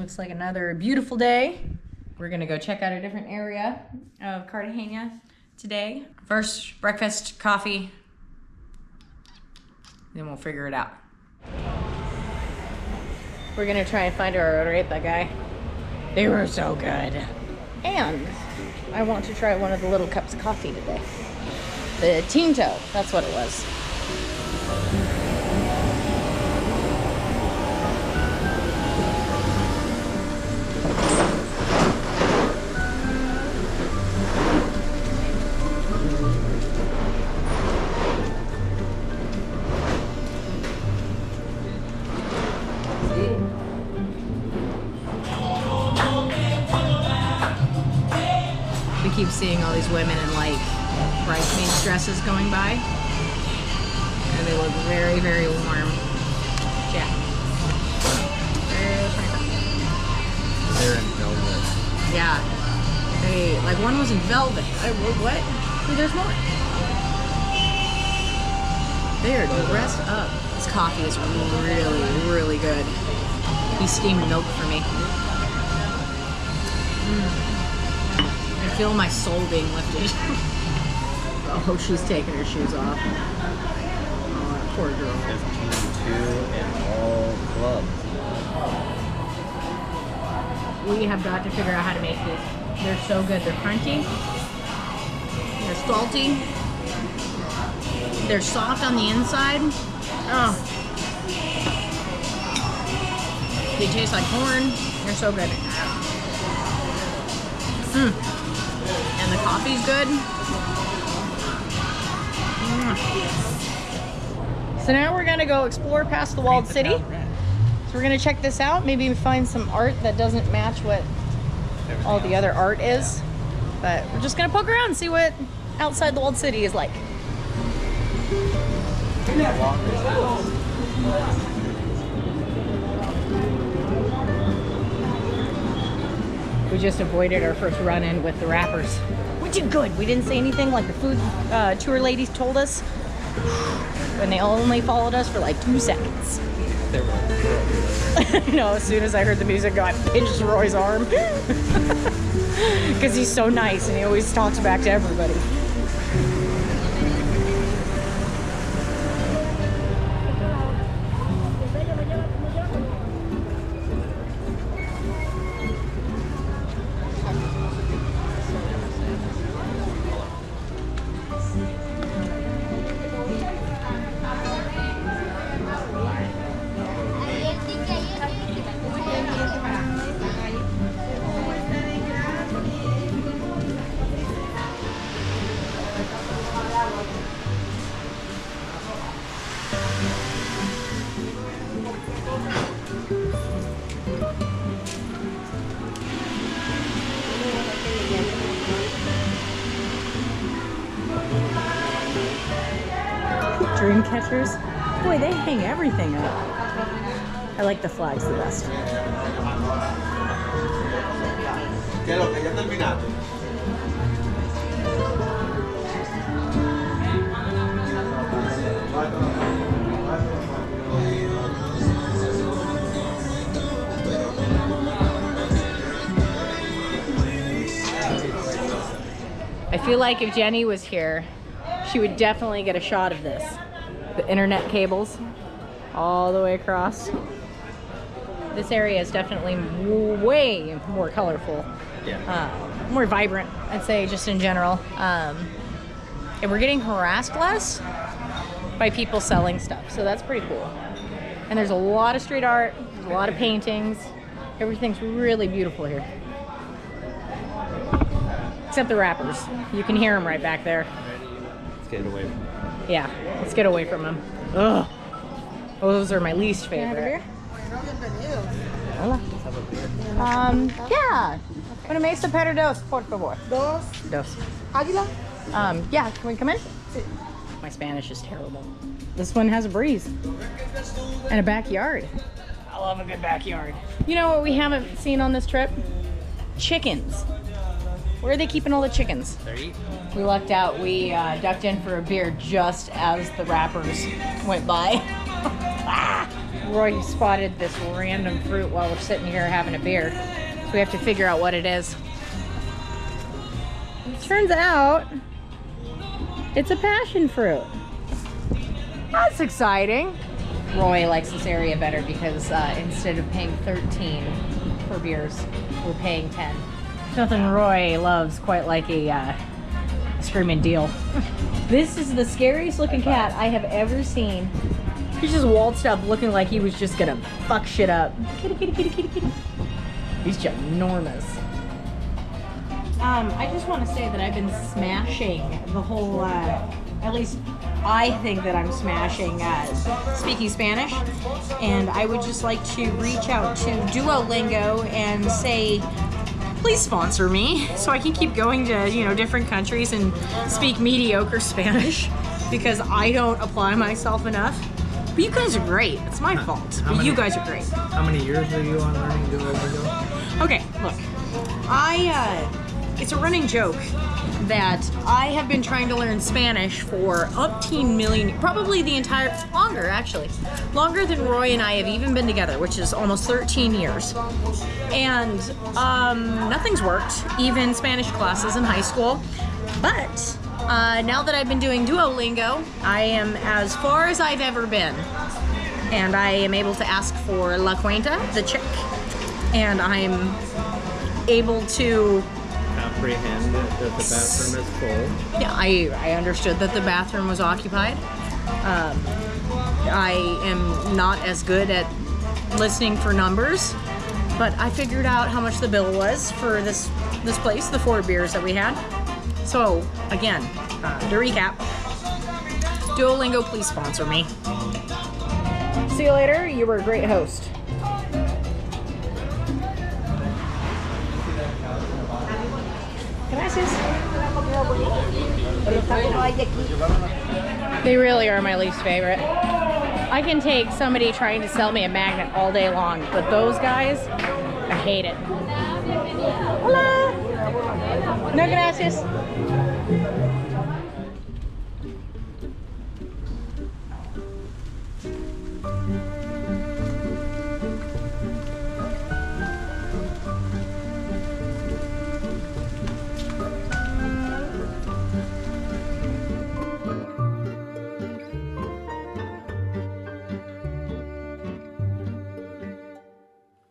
Looks like another beautiful day. We're gonna go check out a different area of Cartagena today. First, breakfast, coffee, then we'll figure it out. We're gonna try and find our arepa guy. They were so good. And I want to try one of the little cups of coffee today. The Tinto, that's what it was. We keep seeing all these women in like bridesmaids dresses going by, and they look very, very warm. Yeah. They're in velvet. Yeah. They, like one was in velvet. What? Wait, there's more. They are dressed up. This coffee is really, really good. He steamed milk for me. I feel my soul being lifted. Oh, she's taking her shoes off. Oh, poor girl. 15-2 in all clubs. We have got to figure out how to make these. They're so good. They're crunchy. They're salty. They're soft on the inside. Oh. They taste like corn. They're so good. And the coffee's good. So now we're gonna go explore past the walled city. So we're gonna check this out. Maybe find some art that doesn't match what all the other art is. But we're just gonna poke around and see what outside the walled city is like. We just avoided our first run-in with the rappers. We did good. We didn't say anything like the food tour ladies told us. And they only followed us for like 2 seconds. They were You know, as soon as I heard the music go, I pinched Roy's arm. Because he's so nice and he always talks back to everybody. Dream catchers. Boy, they hang everything up. I like the flags the best. I feel like if Jenny was here, she would definitely get a shot of this. The internet cables all the way across. This area is definitely way more colorful. Yeah. More vibrant, I'd say, just in general. And we're getting harassed less by people selling stuff, so that's pretty cool. And there's a lot of street art, there's a lot of paintings. Everything's really beautiful here. Except the rappers. You can hear them right back there. Let's get away from them. Yeah, let's get away from them. Ugh. Those are my least favorite. Hola. Let's have a beer. Yeah. Una mesa para dos, por favor. Dos. Dos. Águila. Yeah, can we come in? My Spanish is terrible. This one has a breeze. And a backyard. I love a good backyard. You know what we haven't seen on this trip? Chickens. Where are they keeping all the chickens? They're eating. We lucked out. We ducked in for a beer just as the rappers went by. Roy spotted this random fruit while we're sitting here having a beer. So we have to figure out what it is. Turns out it's a passion fruit. That's exciting. Roy likes this area better because instead of paying 13 for beers, we're paying 10. There's nothing Roy loves quite like a screaming deal. This is the scariest looking cat I have ever seen. He's just waltzed up looking like he was just gonna fuck shit up. Kitty, kitty, kitty, kitty, kitty. He's ginormous. I just want to say that I've been smashing the whole, at least I think that I'm smashing speaking Spanish. And I would just like to reach out to Duolingo and say, please sponsor me so I can keep going to, you know, different countries and speak mediocre Spanish because I don't apply myself enough. But you guys are great. It's my fault. But you guys are great. How many years are you on learning Duolingo? Okay, look. It's a running joke that I have been trying to learn Spanish for umpteen million, probably the entire, longer actually. Longer than Roy and I have even been together, which is almost 13 years. And nothing's worked, even Spanish classes in high school. But now that I've been doing Duolingo, I am as far as I've ever been. And I am able to ask for La Cuenta, the check. And I'm able to comprehend that the bathroom is full. Yeah, I understood that the bathroom was occupied. I am not as good at listening for numbers, but I figured out how much the bill was for this place, the 4 beers that we had. So, again, to recap, Duolingo, please sponsor me. See you later. You were a great host. They really are my least favorite. I can take somebody trying to sell me a magnet all day long, but those guys, I hate it. Hola. No gracias.